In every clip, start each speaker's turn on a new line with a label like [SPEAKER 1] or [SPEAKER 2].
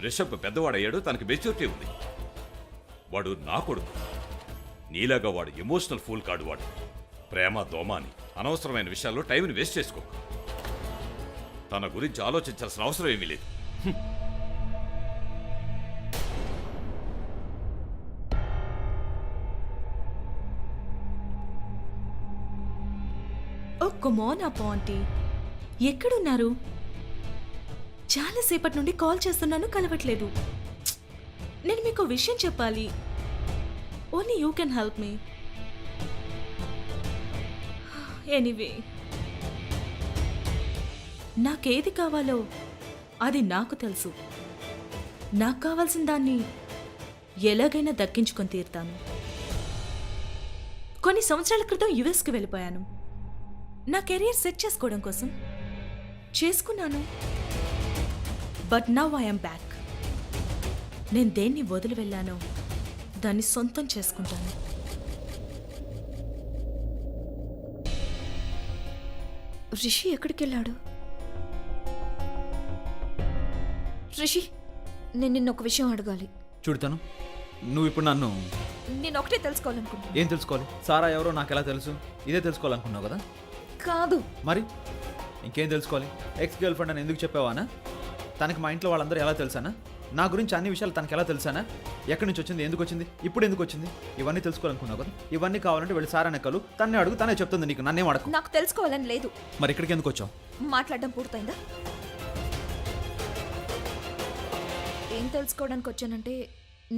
[SPEAKER 1] రిషబ్ పెద్దవాడయ్యాడు, తనకి మెచ్యూరిటీ ఉంది. వాడు నా కొడుకు. నీలాగా వాడు ఎమోషనల్ ఫూల్ కాడు. వాడు ప్రేమ దోమ అని అనవసరమైన విషయాల్లో టైంని వేస్ట్ చేసుకో. తన గురించి ఆలోచించాల్సిన అవసరం ఏమీ లేదు.
[SPEAKER 2] ఓ కమాన్ అప్ ఆంటీ, ఎక్కడున్నారు? చాలాసేపటి నుండి కాల్ చేస్తున్నాను, కలవట్లేదు. నేను మీకు విషయం చెప్పాలి. Only you can help me. Anyway, నాకేది కావాలో అది నాకు తెలుసు. నాకు కావాల్సిన దాన్ని ఎలాగైనా దక్కించుకొని తీరుతాను. కొన్ని సంవత్సరాల క్రితం యుఎస్కి వెళ్ళిపోయాను, నా కెరీర్ సెట్ చేసుకోవడం కోసం. చేసుకున్నాను. But now I'm back. నేను దేన్ని వదిలి వెళ్ళానో దాన్ని సొంతం చేసుకుంటాను.
[SPEAKER 3] రిషి ఎక్కడికి వెళ్ళాడు? రిషి, నేను నిన్న ఒక విషయం అడగాలి.
[SPEAKER 4] చూడతాను. నువ్వు ఇప్పుడు నన్ను
[SPEAKER 3] నేను ఒకటే తెలుసుకోవాలనుకుంటున్నా.
[SPEAKER 4] ఏం తెలుసుకోవాలి? సారా ఎవరో నాకు ఎలా తెలుసు? ఇదే తెలుసుకోవాలనుకున్నావు కదా?
[SPEAKER 3] కాదు.
[SPEAKER 4] మరి ఇంకేం తెలుసుకోవాలి? ఎక్స్ గర్ల్ ఫ్రెండ్ అని ఎందుకు చెప్పావానా? తనకి మా ఇంట్లో వాళ్ళందరూ ఎలా తెలుసానా? నా గురించి అన్ని విషయాలు తనకి ఎలా తెలుసానా? ఎక్కడి నుంచి వచ్చింది, ఎందుకు వచ్చింది, ఇప్పుడు ఎందుకు వచ్చింది, ఇవన్నీ తెలుసుకోవాలనుకున్నావు కదా? ఇవన్నీ కావాలంటే వెళ్ళి సారా నెక్కలు తన్నే అడుగు, తనే చెప్తుంది నీకు. నన్నేం అడగకు.
[SPEAKER 3] నాకు తెలుసుకోవాలని లేదు.
[SPEAKER 4] మరి ఇక్కడికి ఎందుకు వచ్చావు?
[SPEAKER 3] మాట్లాడడం పూర్తయిందా? ఏం తెలుసుకోవడానికి వచ్చానంటే,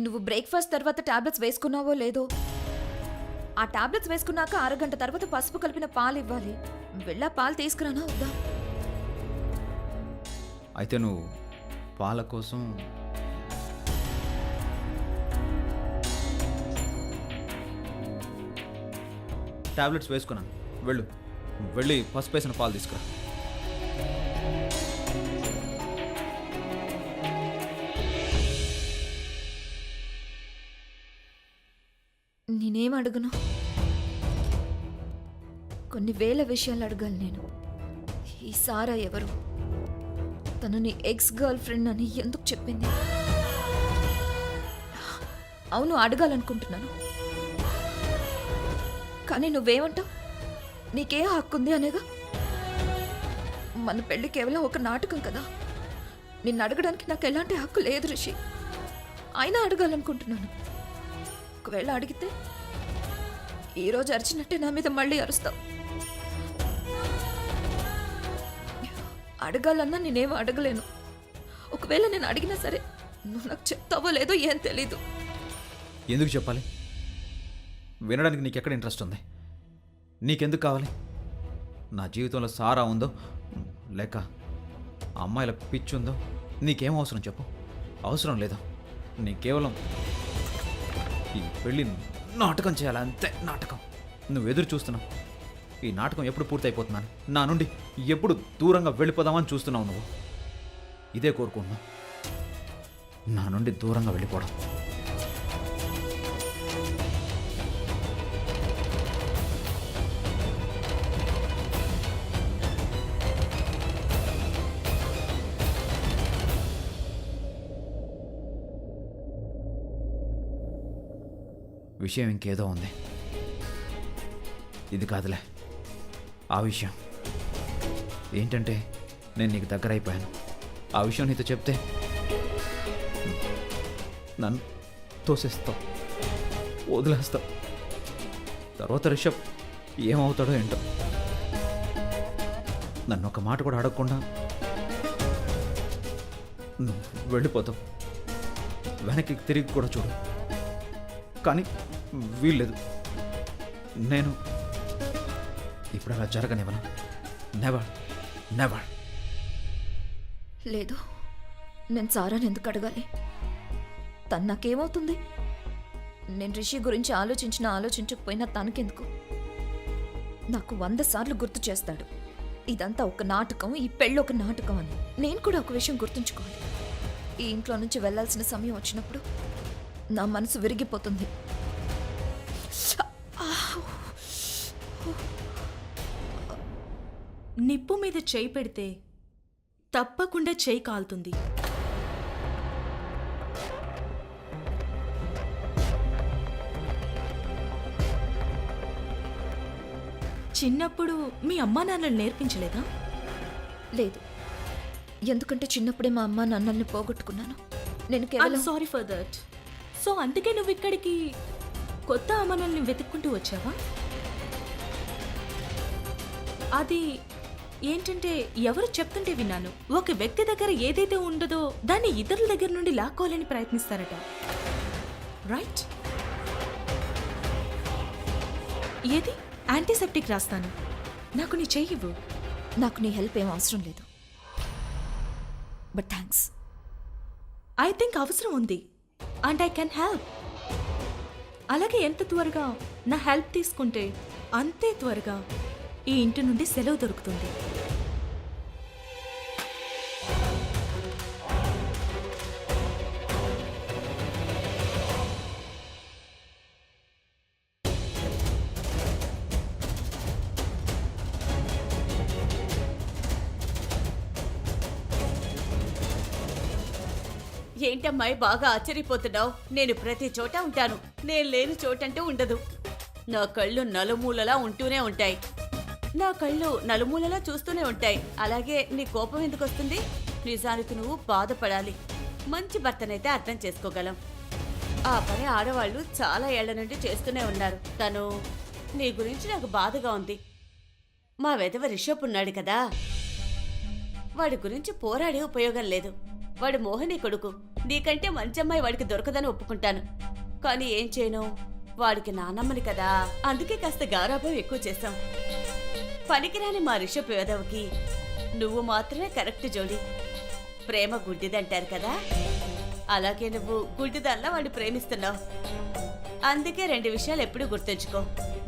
[SPEAKER 3] నువ్వు బ్రేక్ఫాస్ట్ తర్వాత టాబ్లెట్స్ వేసుకున్నావో లేదో. ఆ టాబ్లెట్స్ వేసుకున్నాక అరగంట తర్వాత పసుపు కలిపిన పాలు ఇవ్వాలి. వెళ్ళా పాలు తీసుకురానా వద్దా?
[SPEAKER 4] అయితే నువ్వు పాల కోసం టాబ్లెట్స్ వేసుకున్నాను. వెళ్ళి పసుపు వేసిన పాలు తీసుకురా.
[SPEAKER 3] నేనేం అడుగును? కొన్ని వేల విషయాలు అడగాలి నేను. ఈ సారా ఎవరు? తను నీ ఎక్స్ గర్ల్ ఫ్రెండ్ అని ఎందుకు చెప్పింది? అవును, అడగాలనుకుంటున్నాను. కానీ నువ్వేమంటావు? నీకే హక్కు ఉంది అనేగా. మన పెళ్లి కేవలం ఒక నాటకం కదా. నిన్ను అడగడానికి నాకు ఎలాంటి హక్కు లేదు రిషి. అయినా అడగాలనుకుంటున్నాను. ఒకవేళ అడిగితే ఈరోజు అరిచినట్టే నా మీద మళ్ళీ అరుస్తావు. అడగాలన్నా నేనేమో అడగలేను. ఒకవేళ నేను అడిగినా సరే నువ్వు నాకు చెప్తావో లేదో ఏం తెలీదు.
[SPEAKER 4] ఎందుకు చెప్పాలి? వినడానికి నీకెక్కడ ఇంట్రెస్ట్ ఉంది? నీకెందుకు కావాలి? నా జీవితంలో సారా ఉందో లేక అమ్మాయిల పిచ్చి ఉందో నీకేం అవసరం చెప్పు. అవసరం లేదా? నీ కేవలం ఈ పెళ్ళి నాటకం చేయాలి, అంతే. నాటకం. నువ్వు ఎదురు చూస్తున్నావు. ఈ నాటకం ఎప్పుడు పూర్తయిపోతున్నాను, నా నుండి ఎప్పుడు దూరంగా వెళ్ళిపోదామని చూస్తున్నావు. నువ్వు ఇదే కోరుకుంటున్నావు, నా నుండి దూరంగా వెళ్ళిపోవడం. విషయం ఇంకేదో ఉంది. ఇది కాదులే ఆ విషయం. ఏంటంటే నేను నీకు దగ్గర అయిపోయాను. ఆ విషయం నీతో చెప్తే నన్ను తోసేస్తావు, వదిలేస్తావు. తర్వాత రిషబ్ ఏమవుతాడో ఏంటో. నన్ను ఒక మాట కూడా అడగకుండా నువ్వు వెళ్ళిపోతావు. వెనక్కి తిరిగి కూడా చూడు. కానీ వీల్లేదు. నేను ఇప్పుడు అలా జరగనివ్వను. Never never.
[SPEAKER 3] లేదు, నేను సారాని ఎందుకు అడగాలి? తను నాకేమవుతుంది? నేను రిషి గురించి ఆలోచించకపోయినా తనకెందుకు? నాకు 100 సార్లు గుర్తు చేస్తాడు, ఇదంతా ఒక నాటకం, ఈ పెళ్ళి ఒక నాటకం అని. నేను కూడా ఒక విషయం గుర్తుంచుకోవాలి. ఈ ఇంట్లో నుంచి వెళ్లాల్సిన సమయం వచ్చినప్పుడు నా మనసు విరిగిపోతుంది.
[SPEAKER 2] నిప్పు మీద చేయి పెడితే తప్పకుండా చేయి కాలుతుంది. చిన్నప్పుడు మీ అమ్మా నాన్నలు నేర్పించలేదా?
[SPEAKER 3] లేదు, ఎందుకంటే చిన్నప్పుడే మా అమ్మ నాన్నల్ని పోగొట్టుకున్నాను. నేను
[SPEAKER 2] ఐమ్
[SPEAKER 3] కేవలం
[SPEAKER 2] సారీ ఫర్ దట్. సో అందుకే నువ్వు ఇక్కడికి కొత్త అమ్మనల్ని వెతుక్కుంటూ వచ్చావా? అది ఏంటంటే ఎవరు చెప్తుంటే విన్నాను, ఒక వ్యక్తి దగ్గర ఏదైతే ఉండదో దాన్ని ఇతరుల దగ్గర నుండి లాక్కోవాలని ప్రయత్నిస్తారట, రైట్? ఏది యాంటీసెప్టిక్ రాస్తాను, నాకు నీ చెయ్యివ్వు.
[SPEAKER 3] నాకు నీ హెల్ప్ ఏం అవసరం లేదు, బట్ థ్యాంక్స్.
[SPEAKER 2] ఐ థింక్ అవసరం ఉంది అండ్ ఐ కెన్ హెల్ప్. అలాగే ఎంత త్వరగా నా హెల్ప్ తీసుకుంటే అంతే త్వరగా ఈ ఇంటి నుండి సెలవు దొరుకుతుంది.
[SPEAKER 5] ఏంటమ్మాయి బాగా ఆశ్చర్యపోతున్నావు? నేను ప్రతి చోట ఉంటాను, నేను లేని చోటంటూ ఉండదు. నా కళ్ళు నలుమూలలా ఉంటూనే ఉంటాయి, నా కళ్ళు నలుమూలలా చూస్తూనే ఉంటాయి. అలాగే నీ కోపం ఎందుకు వస్తుంది? నిజానికి నువ్వు బాధపడాలి. మంచి భర్తనైతే అర్థం చేసుకోగలం. ఆ పని ఆడవాళ్ళు చాలా ఏళ్ల నుండి చేస్తూనే ఉన్నారు. తను నీ గురించి నాకు బాధగా ఉంది. మా వెధవ రిషబ్ ఉన్నాడు కదా, వాడి గురించి పోరాడే ఉపయోగం లేదు. వాడు మోహిని కొడుకు, నీకంటే మంచి అమ్మాయి వాడికి దొరకదని ఒప్పుకుంటాను. కానీ ఏం చేయను, వాడికి నానమ్మని కదా, అందుకే కాస్త గారాభం ఎక్కువ చేశాం. పనికిరాని మా రిషబ్ వేదవ్కి నువ్వు మాత్రమే కరెక్ట్ జోడి. ప్రేమ గుడ్డిదంటారు కదా, అలాగే నువ్వు గుడ్డిదాల్లా వాడిని ప్రేమిస్తున్నావు. అందుకే 2 విషయాలు ఎప్పుడూ గుర్తుంచుకో.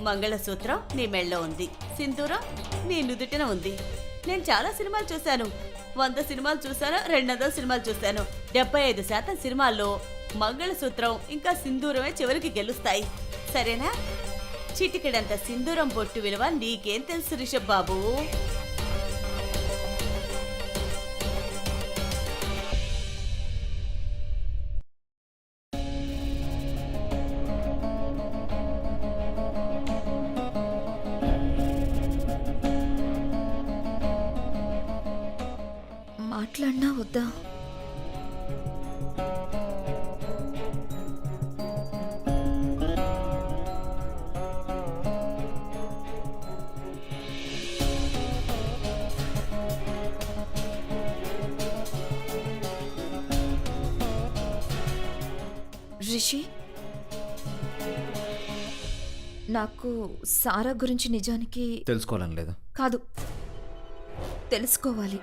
[SPEAKER 5] మంగళసూత్రం నీ మెళ్ళలో ఉంది, సింధూరం నీ నుదుటిన ఉంది. నేను చాలా సినిమాలు చూశాను, 100 సినిమాలు చూశాను, 200 సినిమాలు చూశాను. 75% సినిమాల్లో మంగళసూత్రం ఇంకా సింధూరమే చివరికి గెలుస్తాయి. సరేనా? చిటికెడంత సింధూరం బొట్టు విలువ నీకేం తెలుసు రిషబ్ బాబు?
[SPEAKER 3] మాట్లాడినా వద్దా? రిషి, నాకు సారా గురించి నిజానికి
[SPEAKER 4] తెలుసుకోవాలని లేదు.
[SPEAKER 3] కాదు, తెలుసుకోవాలి.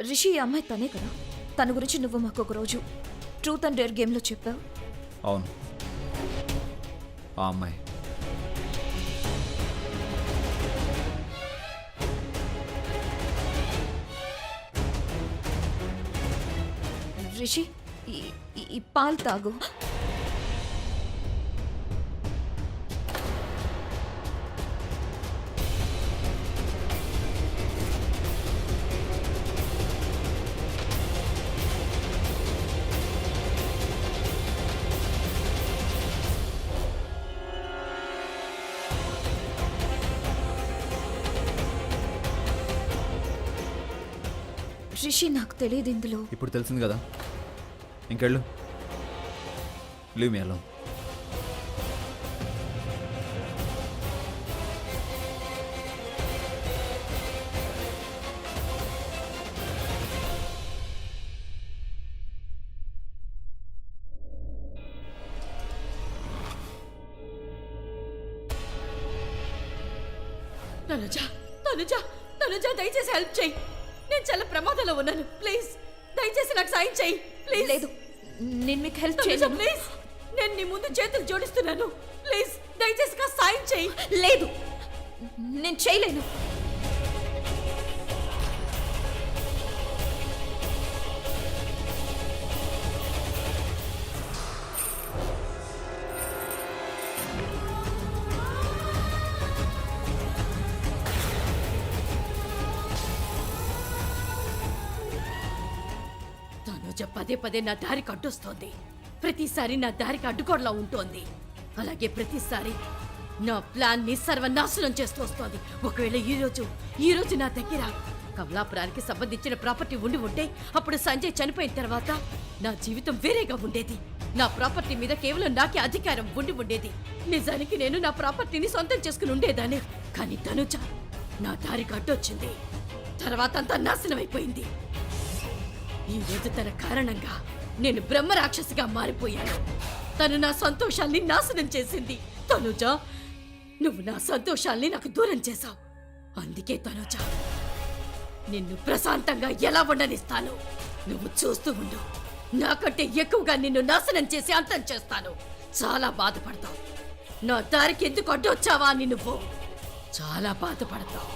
[SPEAKER 3] రిషి, ఈ అమ్మాయి తనే కదా? తన గురించి నువ్వు మాకు ఒక రోజు ట్రూత్ అండ్ డేర్ గేమ్లో చెప్పావు.
[SPEAKER 4] అవును, ఆ అమ్మాయి.
[SPEAKER 3] రిషి, ఈ పాలు తాగు. రిషి, నాకు తెలియదు ఇందులో.
[SPEAKER 4] ఇప్పుడు తెలిసింది కదా, ఇంకెళ్ళు. Leave me alone.
[SPEAKER 5] Tanuja, Tanuja, Tanuja, దయచేసి హెల్ప్ చేయి. నేను చాలా ప్రమాదంలో ఉన్నాను. ప్లీజ్ దయచేసి నాకు సాయం చేయి. ప్లీజ్.
[SPEAKER 3] లేదు, నేను మీకు హెల్ప్
[SPEAKER 5] తనుజా,
[SPEAKER 3] చేయలేను.
[SPEAKER 5] ప్లీజ్. నేను నీ ముందు చేతులు జోడిస్తున్నాను. ప్లీజ్ దయచేసి కాస్త సాయం చేయి.
[SPEAKER 3] లేదు, నేను చేయలేను.
[SPEAKER 6] తనుజ పదే పదే నా దారికి అడ్డొస్తోంది. ప్రతిసారి నా దారికి అడ్డుకోడలా ఉంటోంది. అలాగే ప్రతిసారి నా ప్లాన్ ని సర్వనాశనం చేస్తూ వస్తోంది. ఒకవేళ ఈ రోజు నా దగ్గర కమలాపురానికి సంబంధించిన ప్రాపర్టీ ఉంటే అప్పుడు సంజయ్ చనిపోయిన తర్వాత నా జీవితం వేరేగా ఉండేది. నా ప్రాపర్టీ మీద కేవలం నాకే అధికారం ఉండేది. నిజానికి నేను నా ప్రాపర్టీని సొంతం చేసుకుని ఉండేదాన్ని. కానీ తనుజ నా దారికి అడ్డొచ్చింది. తర్వాత అంతా నాశనం అయిపోయింది. ఈ రోజు తన కారణంగా నేను బ్రహ్మ రాక్షసిగా మారిపోయాను. తను నా సంతోషాల్ని నాశనం చేసింది. తనుజ, నువ్వు నా సంతోషాల్ని నాకు దూరం చేశావు. అందుకే తనుజ, నిన్ను ప్రశాంతంగా ఎలా ఉండనిస్తాను? నువ్వు చూస్తూ ఉండు. నాకంటే ఎక్కువగా నిన్ను నాశనం చేసి అంతం చేస్తాను. చాలా బాధపడతావు. నా దారికి ఎందుకు అడ్డొచ్చావా అని నువ్వు చాలా బాధపడతావు.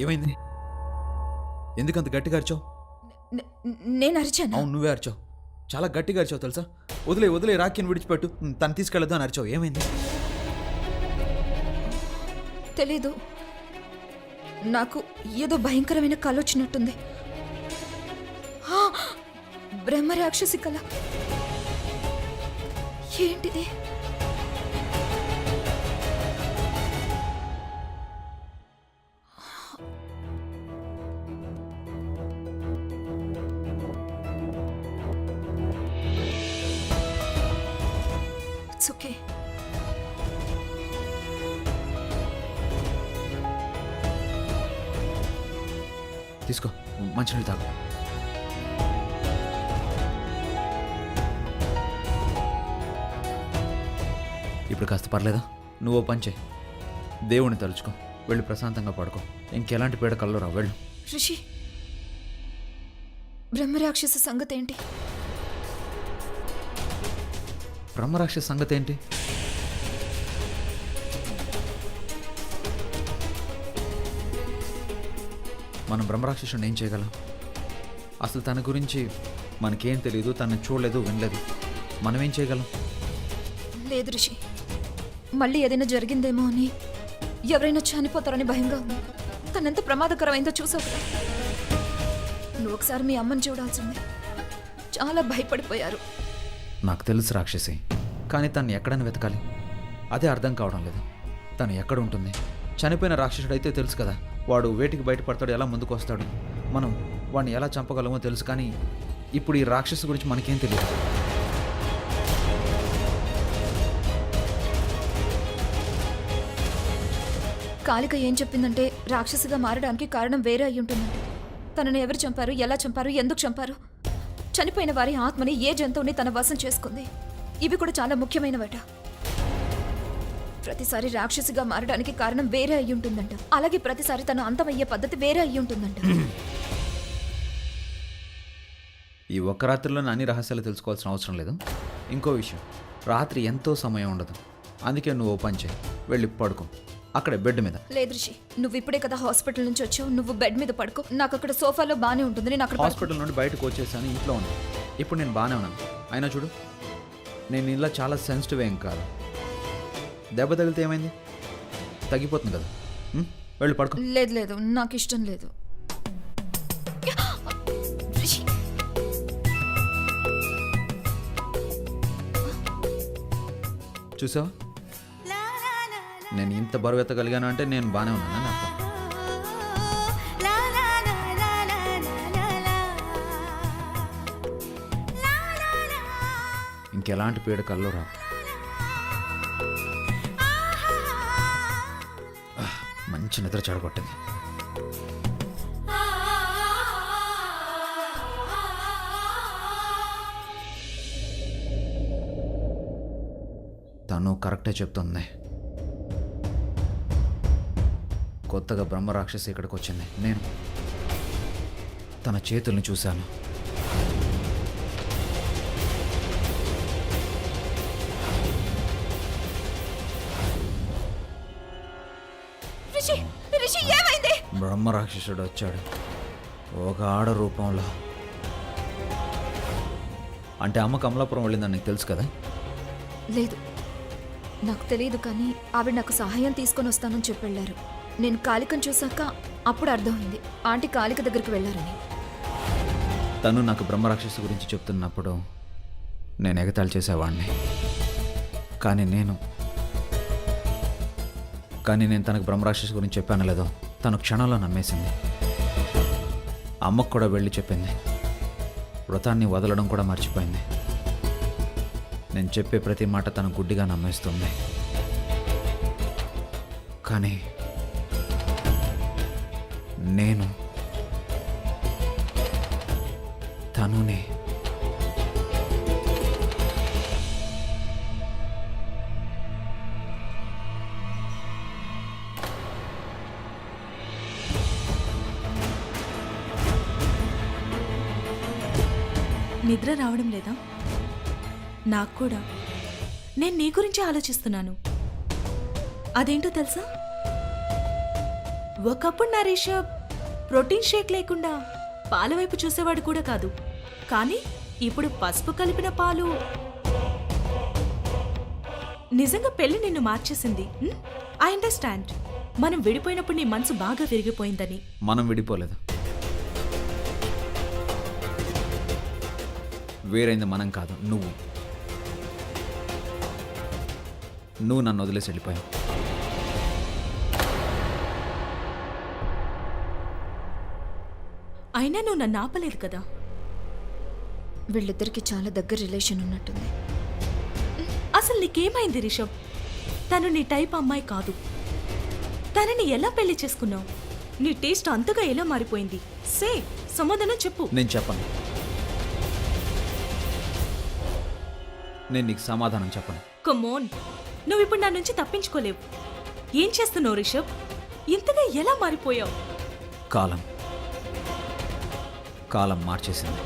[SPEAKER 4] ఏమైంది? ఎందుకు అంత గట్టిగా అరిచావు?
[SPEAKER 3] నేను అరిచాను.
[SPEAKER 4] అవును, నువ్వే అరిచావు. చాలా గట్టిగా అరిచావు తెలుసా. వదిలే రాఖీని విడిచిపెట్టు, తను తీసుకెళ్ళదు అని అరిచావు. ఏమైంది?
[SPEAKER 3] తెలీదు, నాకు ఏదో భయంకరమైన కళ వచ్చినట్టుంది. బ్రహ్మ రాక్షసి కళ. ఏంటిది? It's okay.
[SPEAKER 4] తీసుకో, మంచినీళ్ళు తాగు. ఇప్పుడు కాస్త పర్లేదా? నువ్వు ఓ పని చేయి, దేవుని తలుచుకో, వెళ్ళి ప్రశాంతంగా పడుకో. ఇంకెలాంటి పీడ కల్లో రావు, వెళ్ళు.
[SPEAKER 3] రిషి, బ్రహ్మరాక్షస సంగతి ఏంటి?
[SPEAKER 4] బ్రహ్మరాక్షస సంగతి ఏంటి? మనం బ్రహ్మరాక్షసుని ఏం చేయగలం? అసలు తన గురించి మనకేం తెలియదు, తనని చూడలేదు, వినలేదు. మనం ఏం చేయగలం?
[SPEAKER 3] లేదు రిషి, మళ్ళీ ఏదైనా జరిగిందేమో అని, ఎవరైనా చనిపోతారని భయంగా ఉంది. తనెంత ప్రమాదకరమైందో చూసావు కదా. నువ్వు ఒకసారి మీ అమ్మని చూడాల్సింది. చాలా భయపడిపోయారు.
[SPEAKER 4] నాకు తెలుసు రాక్షసి, కానీ తను ఎక్కడని వెతకాలి అదే అర్థం కావడం లేదు. తను ఎక్కడ ఉంటుంది? చనిపోయిన రాక్షసుడైతే తెలుసు కదా, వాడు వేటికి బయటపడతాడు, ఎలా ముందుకు వస్తాడు, మనం వాడిని ఎలా చంపగలమో తెలుసు. కానీ ఇప్పుడు ఈ రాక్షసు గురించి మనకేం తెలియదు.
[SPEAKER 3] కాళిక ఏం చెప్పిందంటే రాక్షసిగా మారడానికి కారణం వేరే అయి ఉంటుందంటే. తనని ఎవరు చంపారు, ఎలా చంపారు, ఎందుకు చంపారు, చనిపోయిన వారి ఆత్మని ఏ జంతువుని తన వశం చేసుకుంది, ఇవి కూడా చాలా ముఖ్యమైనవట. ప్రతిసారి రాక్షసిగా మారడానికి కారణం వేరే అయి ఉంటుందంట. అలాగే ప్రతిసారి తను అంతమయ్యే పద్ధతి వేరే అయి ఉంటుందంట.
[SPEAKER 4] ఈ ఒక్క రాత్రిలో అన్ని రహస్యాలు తెలుసుకోవాల్సిన అవసరం లేదు. ఇంకో విషయం, రాత్రి ఎంతో సమయం ఉండదు. అందుకే నువ్వు ఓ పని చేయి, వెళ్ళి పడుకో అక్కడే బెడ్ మీద.
[SPEAKER 3] లేదు రిషి, నువ్వు ఇప్పుడే కదా హాస్పిటల్ నుంచి వచ్చావు, నువ్వు బెడ్ మీద పడుకో. నాకు అక్కడ సోఫాలో బానే ఉంటుంది, నేను అక్కడ
[SPEAKER 4] హాస్పిటల్ నుండి బయటకు వచ్చేసాను, ఇంట్లో ఉన్నాను. ఇప్పుడు నేను బాగానే ఉన్నాను. అయినా చూడు, నేను ఇలా చాలా సెన్సిటివ్ ఏం కాదు. దెబ్బ తగిలితే ఏమైంది? తగ్గిపోతుంది కదా. వెళ్ళి పడుకో.
[SPEAKER 3] లేదు లేదు, నాకు ఇష్టం లేదు. రిషి,
[SPEAKER 4] చూసావా, నేను ఇంత బరువు ఎత్తగలిగాను అంటే నేను బాగానే ఉన్నాను అర్థం. ఇంకెలాంటి పీడ కల్లో రావు. మంచి నిద్ర చెడగొట్టింది. తను కరెక్టే చెప్తుంది. కొత్తగా బ్రహ్మరాక్షసి ఇక్కడికి వచ్చింది. నేను తన చేతుల్ని చూశాను.
[SPEAKER 3] రిషి, రిషి, ఏమైంది?
[SPEAKER 4] బ్రహ్మరాక్షసుడు వచ్చాడు ఒక ఆడ రూపంలో. అంటే అమ్మ కమలాపురం వెళ్ళిందని నీకు తెలుసు కదా?
[SPEAKER 3] లేదు, నాకు తెలియదు, కానీ ఆవిడ నాకు సహాయం తీసుకొని వస్తానని చెప్పి వెళ్ళారు. నేను కాళికను చూశాక అప్పుడు అర్థమైంది ఆంటీ కాళిక దగ్గరికి వెళ్ళారని.
[SPEAKER 4] తను నాకు బ్రహ్మరాక్షసు గురించి చెప్తున్నప్పుడు నేను ఎగతాళి చేసేవాడిని. కానీ నేను తనకు బ్రహ్మరాక్షసు గురించి చెప్పాను లేదో, తను క్షణంలో నమ్మేసింది. అమ్మకు కూడా వెళ్ళి చెప్పింది. వ్రతాన్ని వదలడం కూడా మర్చిపోయింది. నేను చెప్పే ప్రతి మాట తను గుడ్డిగా నమ్మేస్తుంది. కానీ నేను తనుని
[SPEAKER 2] నిద్ర రావడం లేదా? నాకు కూడా. నేను నీ గురించి ఆలోచిస్తున్నాను. అదేంటో తెలుసా, ఒకప్పుడు నా రిషబ్ ప్రోటీన్ షేక్ లేకుండా పాల వైపు చూసేవాడు కూడా కాదు. కానీ ఇప్పుడు పసుపు కలిపిన పాలు నిజంగా పెళ్లి నిన్ను మార్చేసింది. I understand. మనం విడిపోయినప్పుడు నీ మనసు బాగా విరిగిపోయిందని.
[SPEAKER 4] మనం విడిపోలేదు, వేరైంది మనం కాదు. నువ్వు నన్ను వదిలేసి వెళ్ళిపోయావు.
[SPEAKER 2] అయినా నువ్వు నన్ను ఆపలేదు కదా.
[SPEAKER 3] వీళ్ళిద్దరికి చాలా దగ్గర రిలేషన్ ఉన్నట్టుంది.
[SPEAKER 2] అసలు నీకేమైంది రిషబ్? తను నీ టైప్ అమ్మాయి కాదు. తనని ఎలా పెళ్లి చేసుకున్నావు? నీ టేస్ట్ అంతగా ఎలా మారిపోయింది? సే, సమాధానం చెప్పు.
[SPEAKER 4] నేను చెప్పను. నేను నీకు సమాధానం చెప్పను.
[SPEAKER 2] కమోన్, నువ్వు ఇప్పుడు నా నుంచి తప్పించుకోలేవు. ఏం చేస్తున్నావు రిషబ్? ఇంతగా ఎలా మారిపోయావు?
[SPEAKER 4] కాలం కాలం మార్చేసింది.